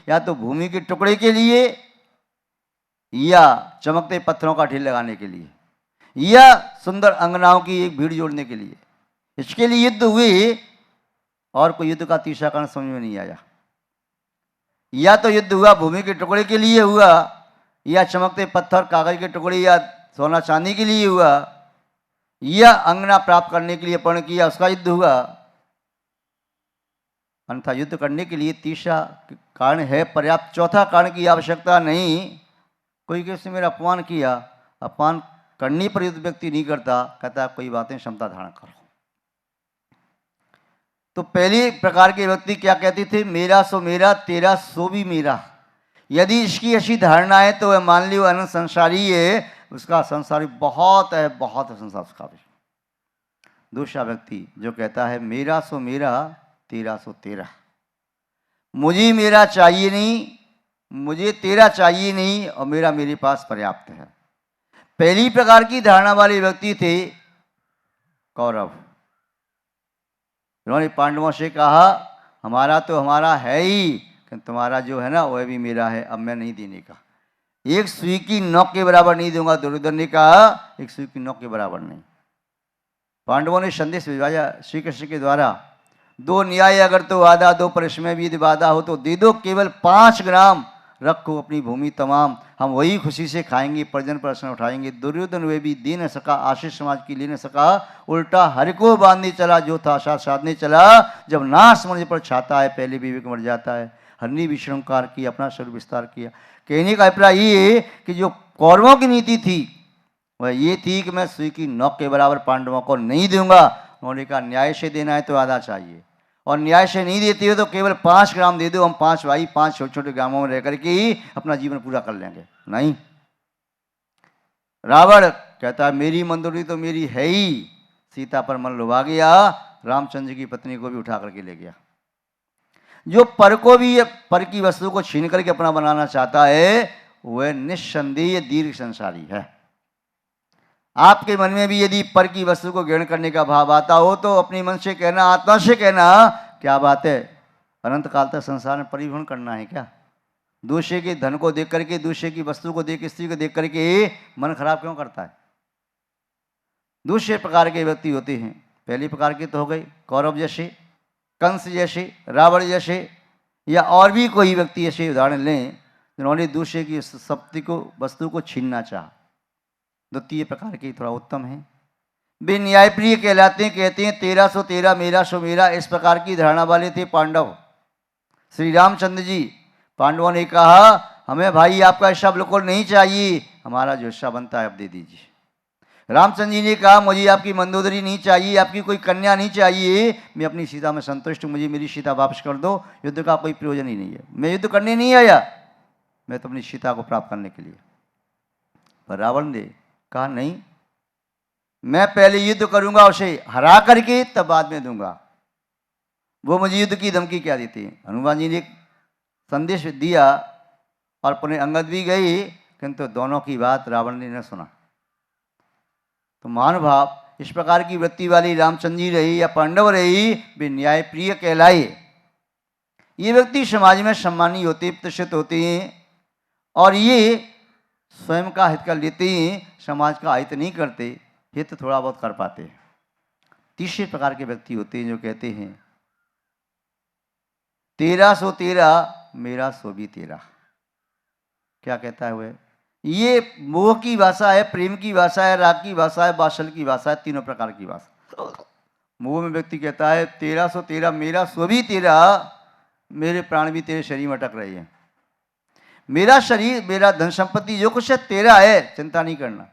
या तो भूमि के टुकड़े के लिए या चमकते पत्थरों का ढेर लगाने के लिए या सुंदर अंगनाओं की एक भीड़ जोड़ने के लिए। इसके लिए युद्ध हुए और कोई युद्ध का तीसरा कारण समझ में नहीं आया। या तो युद्ध हुआ भूमि के टुकड़े के लिए हुआ या चमकते पत्थर कागज के टुकड़े या सोना चांदी के लिए हुआ या अंगना प्राप्त करने के लिए पर्ण किया उसका युद्ध हुआ। अन्यथा युद्ध करने के लिए तीसरा कारण है पर्याप्त, चौथा कारण की आवश्यकता नहीं। कोई किसी मेरा अपमान किया, अपमान करने पर युद्ध व्यक्ति नहीं करता, कहता है कोई बातें क्षमता धारण करो। तो पहले प्रकार के व्यक्ति क्या कहते थे, मेरा सो मेरा तेरा सो भी मेरा। यदि इसकी ऐसी धारणा है तो वह मान ली वो अनंत संसारी है, उसका संसारी बहुत है, बहुत है संसार उसका भी। दूसरा व्यक्ति जो कहता है मेरा सो मेरा तेरा सो तेरा, मुझे मेरा चाहिए नहीं, मुझे तेरा चाहिए नहीं और मेरा मेरे पास पर्याप्त है। पहली प्रकार की धारणा वाले व्यक्ति थे कौरव। उन्होंने पांडवों से कहा हमारा तो हमारा है ही, तुम्हारा जो है ना वह भी मेरा है, अब मैं नहीं देने का। एक सुई की नोक के बराबर नहीं दूंगा। दुर्योधन ने कहा एक सुई की नोक के बराबर नहीं। पांडवों ने संदेश भिजवाया श्री कृष्ण के द्वारा, दो न्याय अगर तो वादा, दो परिश्रम विधि वादा हो तो दे दो, केवल 5 ग्राम रखो अपनी भूमि तमाम, हम वही खुशी से खाएंगे, परिजन प्रश्न उठाएंगे। दुर्योधन वे भी दे न सका, आशीष समाज की ले न सका, उल्टा हर को बांधने चला, जो था साथ साधने चला। जब नाश मरने पर छाता है पहले विवेक मर जाता है। हरनी विश्रमकार किया, अपना शरीर विस्तार किया। कहने का अभिप्राय ये कि जो कौरवों की नीति थी वह ये थी कि मैं सुई की नोक के बराबर पांडवों को नहीं दूंगा। उन्होंने कहा न्याय से देना है तो आधा चाहिए, और न्याय से नहीं देती हो तो केवल 5 ग्राम दे दो, हम 5 भाई 5 छोटे छोटे ग्रामों में रह करके ही अपना जीवन पूरा कर लेंगे। नहीं, रावण कहता है मेरी मंदोदरी तो मेरी है ही। सीता पर मन लुभा गया, रामचंद्र की पत्नी को भी उठा करके ले गया। जो पर को भी पर की वस्तु को छीन करके अपना बनाना चाहता है वह निस्संदेह दीर्घ संसारी है। आपके मन में भी यदि पर की वस्तु को ग्रहण करने का भाव आता हो तो अपने मन से कहना, आत्मा से कहना, क्या बात है, अनंत काल तक संसार में परिभ्रमण करना है क्या? दूसरे के धन को देख करके, दूसरे की वस्तु को देख, स्त्री को देख करके मन खराब क्यों करता है? दूसरे प्रकार के व्यक्ति होते हैं। पहली प्रकार के तो हो गए कौरव जैसे, कंस जैसे, रावण जैसे, या और भी कोई व्यक्ति ऐसे उदाहरण लें जिन्होंने दूसरे की शक्ति को, वस्तु को छीनना चाहा। द्वितीय प्रकार के थोड़ा उत्तम है, वे न्यायप्रिय कहलाते हैं। कहते हैं तेरा सो तेरा मेरा सो मेरा। इस प्रकार की धारणा वाले थे पांडव। श्री रामचंद्र जी, पांडवों ने कहा हमें भाई आपका हिस्सा बिल्कुल नहीं चाहिए, हमारा जो हिस्सा बनता है अब दे दीजिए। रामचंद्र जी ने कहा मुझे आपकी मंदोदरी नहीं चाहिए, आपकी कोई कन्या नहीं चाहिए, मैं अपनी सीता में संतुष्ट हूँ, मुझे मेरी सीता वापस कर दो। युद्ध का कोई प्रयोजन ही नहीं है, मैं युद्ध करने नहीं आया, मैं तो अपनी सीता को प्राप्त करने के लिए। पर रावण ने कहा नहीं, मैं पहले युद्ध करूंगा, उसे हरा करके तब बाद में दूंगा। वो मुझे युद्ध की धमकी क्या देती है? हनुमान जी ने संदेश दिया और अपने अंगद भी गए, किंतु दोनों की बात रावण ने न सुना। तो महानुभाव इस प्रकार की वृत्ति वाली रामचंद्र जी रही या पांडव रही, वे न्यायप्रिय कहलाए। ये व्यक्ति समाज में सम्मानी होते, प्रतिष्ठित होते हैं और ये स्वयं का हित कर लेते हैं, समाज का हित नहीं करते, हित थोड़ा बहुत कर पाते हैं। तीसरे प्रकार के व्यक्ति होते हैं जो कहते हैं तेरा सो तेरा मेरा सो भी तेरा। क्या कहता है वह? ये मोह की भाषा है, प्रेम की भाषा है, राग की भाषा है, वात्सल्य की भाषा है, तीनों प्रकार की भाषा। मोह में व्यक्ति कहता है तेरा सो तेरा मेरा सो भी तेरा, मेरे प्राण भी तेरे शरीर में अटक रहे हैं, मेरा शरीर मेरा धन संपत्ति जो कुछ है तेरा है, चिंता नहीं करना।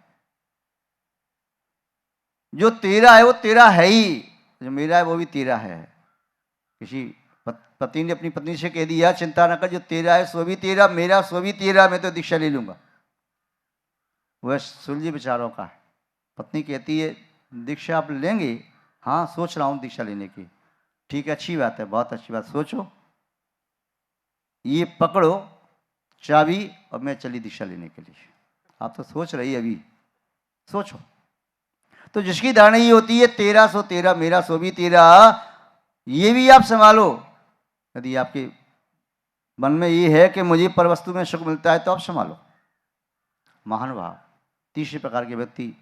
जो तेरा है वो तेरा है ही, जो मेरा है वो भी तेरा है। किसी पति ने अपनी पत्नी से कह दिया चिंता न कर, जो तेरा है सो भी तेरा, मेरा सो भी तेरा, मैं तो दीक्षा ले लूंगा। वह सुलझे विचारों का है। पत्नी कहती है दीक्षा आप लेंगे? हाँ सोच रहा हूँ दीक्षा लेने की। ठीक है, अच्छी बात है, बहुत अच्छी बात, सोचो, ये पकड़ो चाबी और मैं चली दीक्षा लेने के लिए। आप तो सोच रही अभी, सोचो। तो जिसकी धारणा ये होती है तेरा सो तेरा मेरा सो भी तेरा, ये भी आप संभालो। यदि आपके मन में ये है कि मुझे पर वस्तु में सुख मिलता है तो आप संभालो। महानुभाव तीसरे प्रकार के व्यक्ति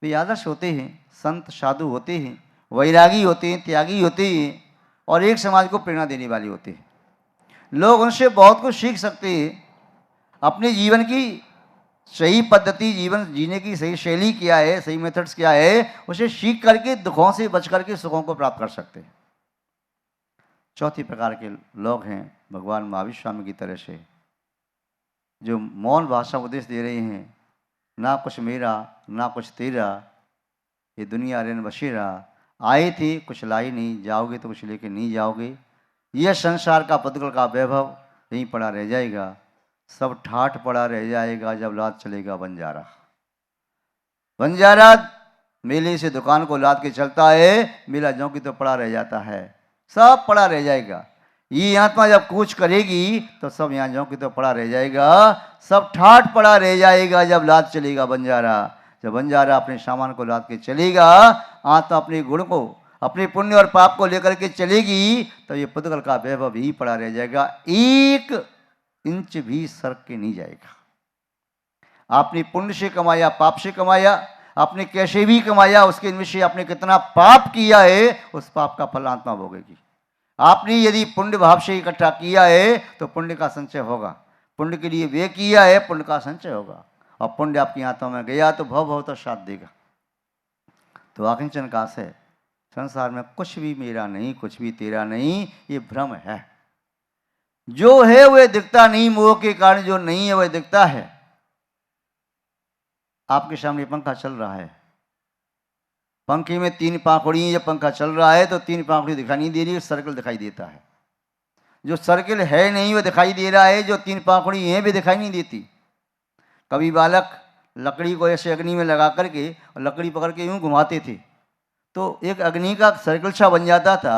वे आदर्श होते हैं, संत साधु होते हैं, वैरागी होते हैं, त्यागी होते हैं और एक समाज को प्रेरणा देने वाले होते हैं। लोग उनसे बहुत कुछ सीख सकते हैं। अपने जीवन की सही पद्धति, जीवन जीने की सही शैली क्या है, सही मेथड्स क्या है, उसे सीख करके दुखों से बच करके सुखों को प्राप्त कर सकते हैं। चौथी प्रकार के लोग हैं भगवान महावीर स्वामी की तरह से, जो मौन भाषा उपदेश दे रहे हैं, ना कुछ मेरा ना कुछ तेरा, ये दुनिया रेन बसेरा, आए थे कुछ लाई नहीं, जाओगे तो कुछ लेके नहीं जाओगे, यह संसार का पदकल का वैभव यहीं पड़ा रह जाएगा, सब ठाठ पड़ा रह जाएगा जब लाद चलेगा बंजारा। बंजारा मेले से दुकान को लाद के चलता है, मेला ज्यों की तो पड़ा रह जाता है, सब पड़ा रह जाएगा। ये आत्मा जब कूच करेगी तो सब यहाँ ज्यों की तो पड़ा रह जाएगा, सब ठाठ पड़ा रह जाएगा जब लाद चलेगा बंजारा। जब बंजारा अपने सामान को लाद के चलेगा, आत्मा अपने गुण को, अपने पुण्य और पाप को लेकर के चलेगी, तो ये पुद्गल का वैभव ही पड़ा रह जाएगा, एक इंच भी सरक के नहीं जाएगा। आपने पुण्य से कमाया, पाप से कमाया, आपने कैसे भी कमाया, उसके निश्चय आपने कितना पाप किया है, उस पाप का फल आत्मा भोगेगी। आपने यदि पुण्य भाव से इकट्ठा किया है तो पुण्य का संचय होगा, पुण्य के लिए वे किया है, पुण्य का संचय होगा, और पुण्य आपकी आत्मा में गया तो भव तो साथ देगा। तो आकिंचन का से संसार में कुछ भी मेरा नहीं, कुछ भी तेरा नहीं, ये भ्रम है। जो है वह दिखता नहीं, मोह के कारण जो नहीं है वह दिखता है। आपके सामने पंखा चल रहा है, पंखे में तीन पाखुड़ी, जब पंखा चल रहा है तो तीन पाखुड़ी दिखाई नहीं दे रही, सर्कल दिखाई देता है। जो सर्कल है नहीं वो दिखाई दे रहा है, जो तीन पाखुड़ी हैं भी दिखाई नहीं देती। कभी बालक लकड़ी को ऐसे अग्नि में लगा करके और लकड़ी पकड़ के यूं घुमाते थे तो एक अग्नि का सर्कल सा बन जाता था,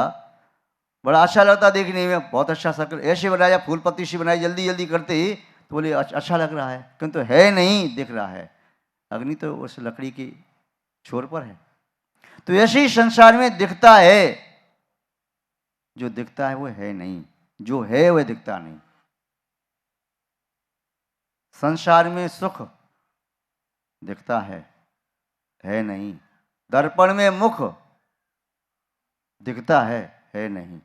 बड़ा अच्छा लगता देखने में, बहुत अच्छा सर्कल ऐसे बनाया, फूल पत्ती से बनाई, जल्दी जल्दी करते तो बोले अच्छा लग रहा है, किंतु है नहीं, दिख रहा है, अग्नि तो उस लकड़ी की छोर पर है। तो ऐसे ही संसार में दिखता है, जो दिखता है वो है नहीं, जो है वह दिखता नहीं। संसार में सुख दिखता है नहीं। दर्पण में मुख दिखता है नहीं।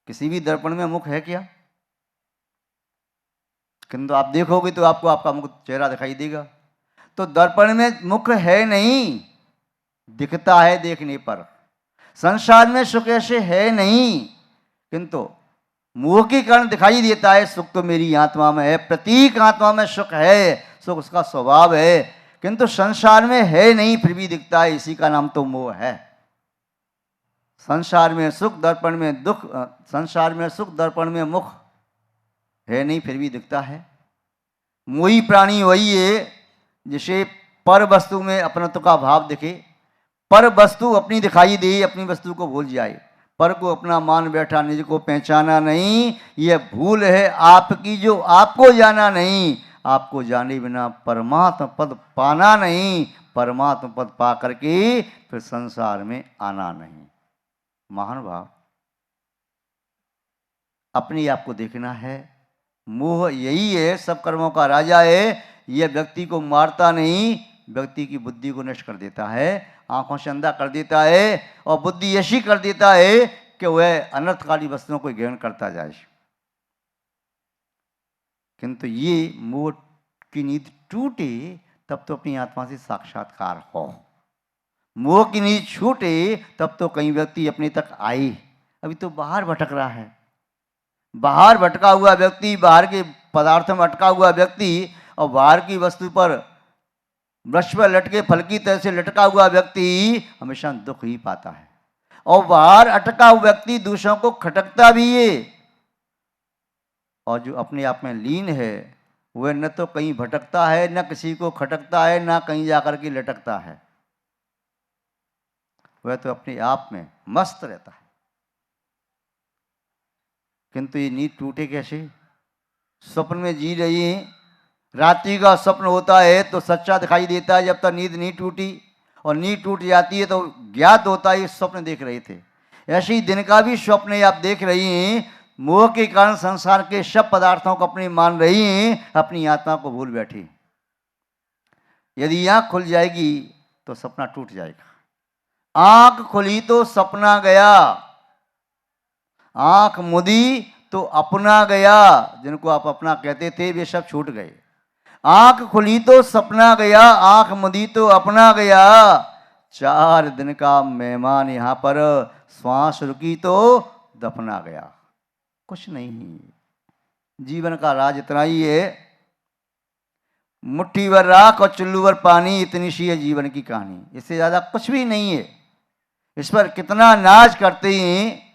किसी भी दर्पण में मुख है क्या? किंतु आप देखोगे तो आपको आपका मुख चेहरा दिखाई देगा। तो दर्पण में मुख है नहीं, दिखता है देखने पर। संसार में सुख ऐसे है नहीं, किंतु मोह के कारण दिखाई देता है। सुख तो मेरी आत्मा में है, प्रतीक आत्मा में सुख है, सुख उसका स्वभाव है, किंतु संसार में है नहीं, फिर भी दिखता है। इसी का नाम तो मोह है। संसार में सुख, दर्पण में दुख, संसार में सुख, दर्पण में मुख है नहीं, फिर भी दिखता है। मोही प्राणी वही है जिसे पर वस्तु में अपनत्व का भाव दिखे, पर वस्तु अपनी दिखाई दे, अपनी वस्तु को भूल जाए। पर को अपना मान बैठा, निज को पहचाना नहीं, यह भूल है आपकी जो आपको जाना नहीं। आपको जाने बिना परमात्मा पद पाना नहीं, परमात्मा पद पा करके फिर संसार में आना नहीं। महानुभाव, अपने आप को देखना है। मोह यही है, सब कर्मों का राजा है। यह व्यक्ति को मारता नहीं, व्यक्ति की बुद्धि को नष्ट कर देता है, आंखों से अंधा कर देता है, और बुद्धि ऐसी कर देता है कि वह अनर्थकारी वस्तुओं को ग्रहण करता जाए। किंतु ये मोह की नींद टूटे तब तो अपनी आत्मा से साक्षात्कार हो। मोह की नींद छूटे तब तो कई व्यक्ति अपने तक आए। अभी तो बाहर भटक रहा है। बाहर भटका हुआ व्यक्ति, बाहर के पदार्थ में अटका हुआ व्यक्ति और बाहर की वस्तु पर वृक्ष पर लटके फल की तरह से लटका हुआ व्यक्ति हमेशा दुख ही पाता है। और बाहर अटका हुआ व्यक्ति दूसरों को खटकता भी है, और जो अपने आप में लीन है वह न तो कहीं भटकता है, न किसी को खटकता है, न कहीं जाकर के लटकता है। वह तो अपने आप में मस्त रहता है। किंतु ये नींद टूटे कैसे? स्वप्न में जी रही है, रात्रि का स्वप्न होता है तो सच्चा दिखाई देता है जब तक नींद नहीं टूटी, और नींद टूट जाती है तो ज्ञात होता है ये स्वप्न देख रहे थे। ऐसे ही दिन का भी स्वप्न आप देख रही हैं, मोह के कारण संसार के सब पदार्थों को अपनी मान रही हैं, अपनी आत्मा को भूल बैठी। यदि आंख खुल जाएगी तो सपना टूट जाएगा। आंख खुली तो सपना गया, आंख मुदी तो अपना गया। जिनको आप अपना कहते थे वे सब छूट गए। आंख खुली तो सपना गया, आंख मुदी तो अपना गया। 4 दिन का मेहमान यहां पर, श्वास रुकी तो दफना गया। कुछ नहीं, जीवन का राज इतना ही है। मुट्ठी भर राख और चुल्लू भर पानी, इतनी सी है जीवन की कहानी। इससे ज्यादा कुछ भी नहीं है। इस पर कितना नाज करते हैं,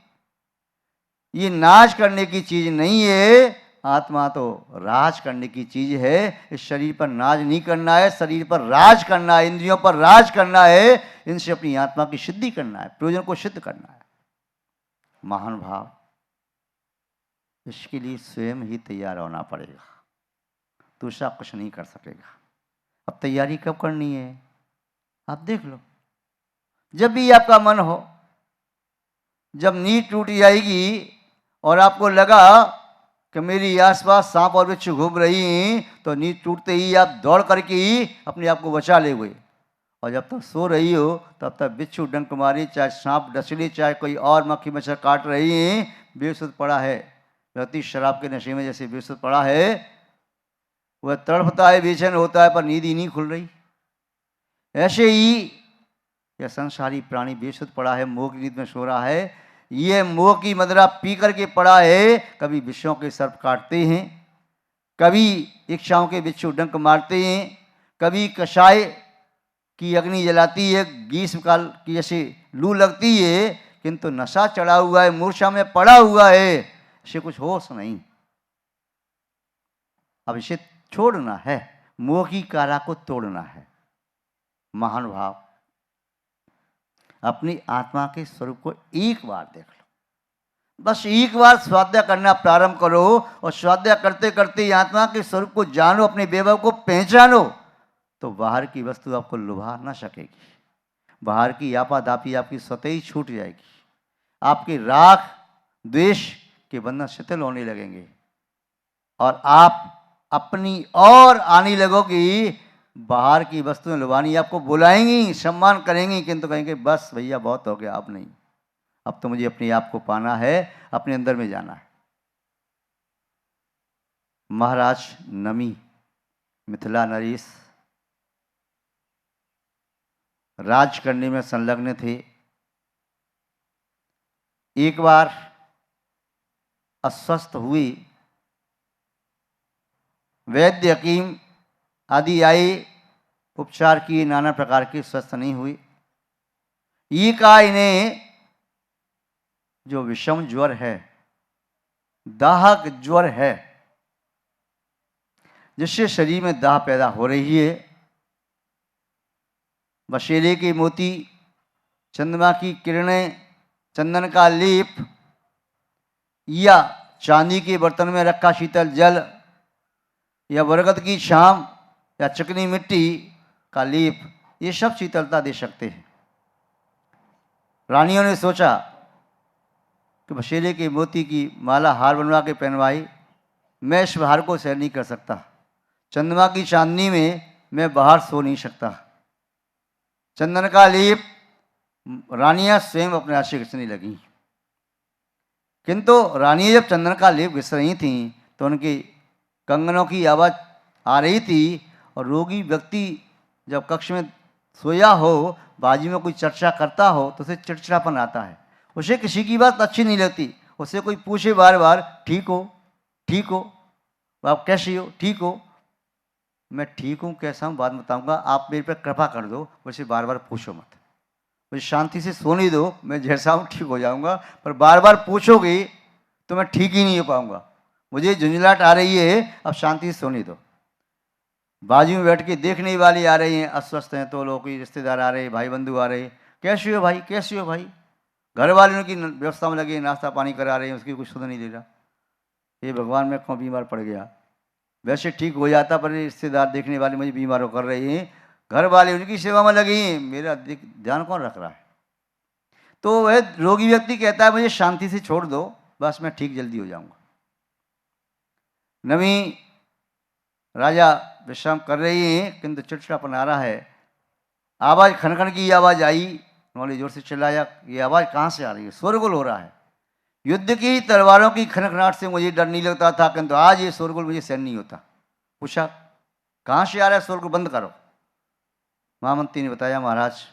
ये नाज करने की चीज नहीं है। आत्मा तो राज करने की चीज है। इस शरीर पर नाज नहीं करना है, शरीर पर राज करना है, इंद्रियों पर राज करना है। इनसे अपनी आत्मा की सिद्धि करना है, प्रयोजन को सिद्ध करना है। महान भाव, इसके लिए स्वयं ही तैयार होना पड़ेगा, दूसरा कुछ नहीं कर सकेगा। अब तैयारी कब करनी है आप देख लो। जब भी आपका मन हो, जब नींद टूट जाएगी और आपको लगा कि मेरी आसपास सांप और बिच्छू घूम रही हैं, तो नींद टूटते ही आप दौड़ करके ही अपने आप को बचा ले हुए। और जब तक सो रही हो तब तक बिच्छू डंक मारी, चाहे सांप डसली, चाहे कोई और मक्खी मच्छर काट रही हैं, बेसुध पड़ा है। व्यक्ति शराब के नशे में जैसे बेसुध पड़ा है, वह तड़पता है, बेचैन होता है, पर नींद ही नहीं खुल रही। ऐसे ही यह संसारी प्राणी बेसुध पड़ा है, मोह की नींद में सो रहा है। ये मोह की मदिरा पी करके पड़ा है। कभी विषयों के सर्प काटते हैं, कभी इच्छाओं के बिच्छू डंक मारते हैं, कभी कषाय की अग्नि जलाती है, ग्रीष्म काल की जैसे लू लगती है, किंतु नशा चढ़ा हुआ है, मूर्छा में पड़ा हुआ है, इसे कुछ होश नहीं। अब इसे छोड़ना है, मोह की कारा को तोड़ना है। महान भाव, अपनी आत्मा के स्वरूप को एक बार देख लो। बस एक बार स्वाध्याय करना प्रारंभ करो, और स्वाध्याय करते करते आत्मा के स्वरूप को जानो, अपने वैभव को पहचानो, तो बाहर की वस्तु आपको लुभा ना सकेगी। बाहर की आपाधापी आपकी स्वतः ही छूट जाएगी। आपके राग द्वेष के बंधन शिथिल होने लगेंगे और आप अपनी और आने लगोगी। बाहर की वस्तुएं लुभानी आपको बुलाएंगी, सम्मान करेंगी, किंतु कहेंगे बस भैया बहुत हो गया, अब नहीं, अब तो मुझे अपने आप को पाना है, अपने अंदर में जाना है। महाराज नमी मिथिला नरेश राज करने में संलग्न थे। एक बार अस्वस्थ हुई, वैद्य हकीम आदि आए, उपचार किए, नाना प्रकार की, स्वस्थ नहीं हुई। ये कहा इन्हें जो विषम ज्वर है, दाहक ज्वर है, जिससे शरीर में दाह पैदा हो रही है, बशेरे के मोती, चंद्रमा की किरणें, चंदन का लेप, या चांदी के बर्तन में रखा शीतल जल, या बरगद की छाम, या चिकनी मिट्टी का लेप, ये सब शीतलता दे सकते हैं। रानियों ने सोचा कि बशेरे के मोती की माला हार बनवा के पहनवाई, मैं इस बाहर को सहन नहीं कर सकता। चंद्रमा की चांदनी में मैं बाहर सो नहीं सकता। चंदन का लेप रानियां स्वयं अपने हाथ से घिसने लगी। किंतु रानियां जब चंदन का लेप घिस रही थीं तो उनकी कंगनों की आवाज़ आ रही थी, और रोगी व्यक्ति जब कक्ष में सोया हो, बाजी में कोई चर्चा करता हो, तो उसे चिड़चिड़ापन आता है, उसे किसी की बात अच्छी नहीं लगती। उससे कोई पूछे बार बार, ठीक हो, ठीक हो, आप कैसी हो, ठीक हो। मैं ठीक हूँ कैसा हूँ बाद में बताऊँगा, आप मेरे पर कृपा कर दो, वैसे बार बार पूछो मत, मुझे शांति से सोने दो, मैं जैसा हूँ ठीक हो जाऊँगा। पर बार बार पूछोगे तो मैं ठीक ही नहीं हो पाऊँगा, मुझे झुंझलाहट आ रही है, अब शांति से सोने दो। बाजू में बैठ के देखने वाले आ रहे हैं, अस्वस्थ हैं तो लोग, कोई रिश्तेदार आ रहे, भाई बंधु आ रहे, कैसे हो भाई, कैसे हो भाई। घर वाले उनकी व्यवस्था में लगे, नाश्ता पानी करा रहे हैं, उसकी कुछ सुध नहीं ले रहा। ये भगवान मैं क्यों बीमार पड़ गया, वैसे ठीक हो जाता, पर रिश्तेदार देखने वाले मुझे बीमार कर रहे हैं, घर वाले उनकी सेवा में लगे हैं, मेरा ध्यान कौन रख रहा है। तो वह रोगी व्यक्ति कहता है मुझे शांति से छोड़ दो, बस मैं ठीक जल्दी हो जाऊंगा। नवी राजा विश्राम कर रही हैं, किंतु चिड़चिड़ापन आ रहा है। आवाज़ खनखन की आवाज़ आई। उन्होंने जोर से चिल्लाया, ये आवाज़ कहाँ से आ रही है? शोरगुल हो रहा है। युद्ध की तलवारों की खनखनाहट से मुझे डर नहीं लगता था, किंतु आज ये शोरगुल मुझे सहन नहीं होता। पूछा, कहाँ से आ रहा है शोरगुल? बंद करो। महामंत्री ने बताया, महाराज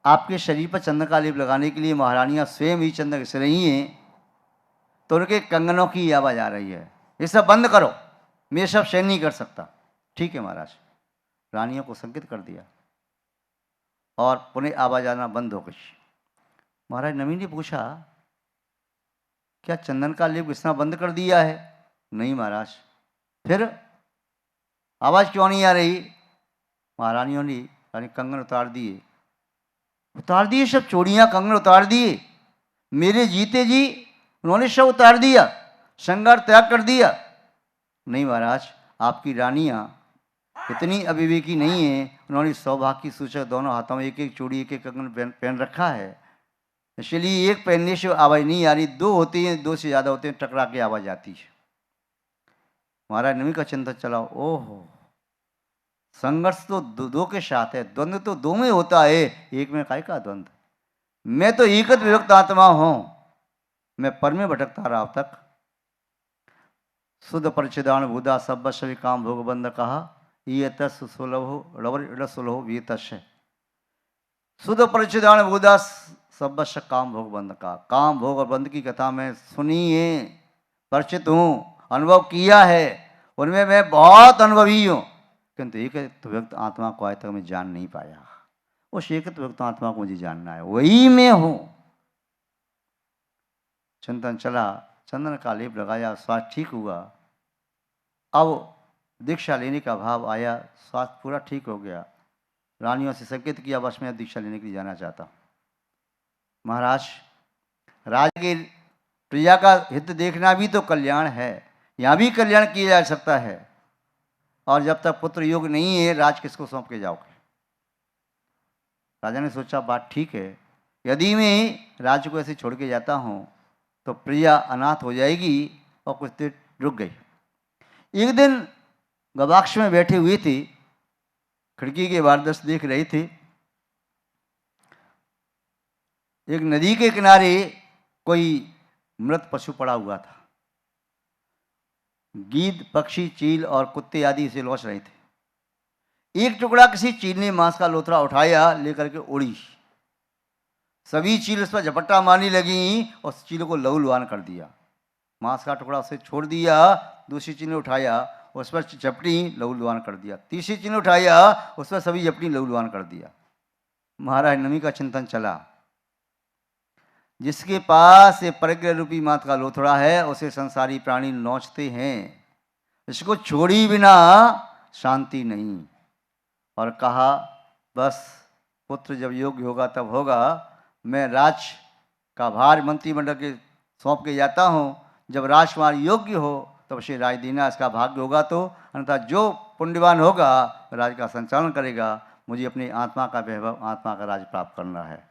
आपके शरीर पर चंदन का लेप लगाने के लिए महारानियां स्वयं ही चंदन घिस रही हैं, तो उनके कंगनों की आवाज़ आ रही है। ये सब बंद करो, मैं सब सहन नहीं कर सकता। ठीक है महाराज। रानियों को संकेत कर दिया और पुनः आवाज़ आना बंद हो गई। महाराज नवी ने पूछा, क्या चंदन का लेप घिसना बंद कर दिया है? नहीं महाराज। फिर आवाज़ क्यों नहीं आ रही? महारानियों ने कंगन उतार दिए, सब चूड़ियाँ कंगन उतार दिए। मेरे जीते जी उन्होंने सब उतार दिया, श्रृंगार त्याग कर दिया। नहीं महाराज, आपकी रानियाँ इतनी अविवेकी नहीं है। उन्होंने सौभाग्य की सूचक दोनों हाथों में एक एक चूड़ी एक एक कंगन पहन रखा है, इसलिए एक पहनने से आवाज़ नहीं आ रही। दो होती हैं, दो से ज़्यादा होते हैं, टकरा के आवाज़ आती है। महाराज नवी का चिंतन चला, ओहो संघर्ष तो दो के साथ है, द्वंद्व तो दो में होता है, एक में काय का द्वंद्व? मैं तो एकत विभक्त आत्मा हूं, मैं पर में भटकता रहा अब तक। शुद्ध परिचिदान बुधा सब सभी काम भोग बंद कहा, ये तस् सुलभ रवर सुलभ ये तस्। शुद्ध परिचिदान बुधा सब काम भोग बंद का, काम भोग और बंद की कथा मैं सुनी है, परिचित हूँ, अनुभव किया है, उनमें मैं बहुत अनुभवी हूँ, किंतु एक व्यक्त आत्मा को आज तक मैं जान नहीं पाया। उस एक व्यक्त आत्मा को मुझे जानना है, वही मैं हूं। चिंतन चला, चंदन का लेप लगाया, स्वास्थ्य ठीक हुआ। अब दीक्षा लेने का भाव आया, स्वास्थ्य पूरा ठीक हो गया। रानियों से संकेत किया, बस मैं दीक्षा लेने के लिए जाना चाहता हूँ। महाराज राज की प्रिया का हित देखना भी तो कल्याण है, यहाँ भी कल्याण किया जा सकता है, और जब तक पुत्र योग नहीं है राज किसको सौंप के जाओगे? राजा ने सोचा, बात ठीक है, यदि मैं राज्य को ऐसे छोड़ के जाता हूँ तो प्रिया अनाथ हो जाएगी। और कुछ देर रुक गई। एक दिन गवाक्ष में बैठे हुए थे, खिड़की के बाहर दृश्य देख रही थी। एक नदी के किनारे कोई मृत पशु पड़ा हुआ था। गीद, पक्षी, चील और कुत्ते आदि इसे लौच रहे थे। एक टुकड़ा किसी चील ने मांस का लोथड़ा उठाया, लेकर के उड़ी। सभी चील उस पर झपट्टा मारने लगी और चील को लहूलुहान कर दिया। मांस का टुकड़ा उसे छोड़ दिया, दूसरी चील ने उठाया, उस पर झपटी लहूलुहान कर दिया। तीसरी चील ने उठाया, उस पर सभी झपटी लहूलुहान कर दिया। महाराज नवी का चिंतन चला, जिसके पास ये परिग्रह रूपी मात का लोथड़ा है उसे संसारी प्राणी नोचते हैं, इसको छोड़ी बिना शांति नहीं। और कहा, बस पुत्र जब योग्य होगा तब होगा, मैं राज का भार मंत्रिमंडल के सौंप के जाता हूँ। जब राजकुमार योग्य हो तब उसे राज देना, इसका भाग्य होगा तो, अन्यथा जो पुण्यवान होगा राज का संचालन करेगा। मुझे अपनी आत्मा का वैभव, आत्मा का राज प्राप्त करना है।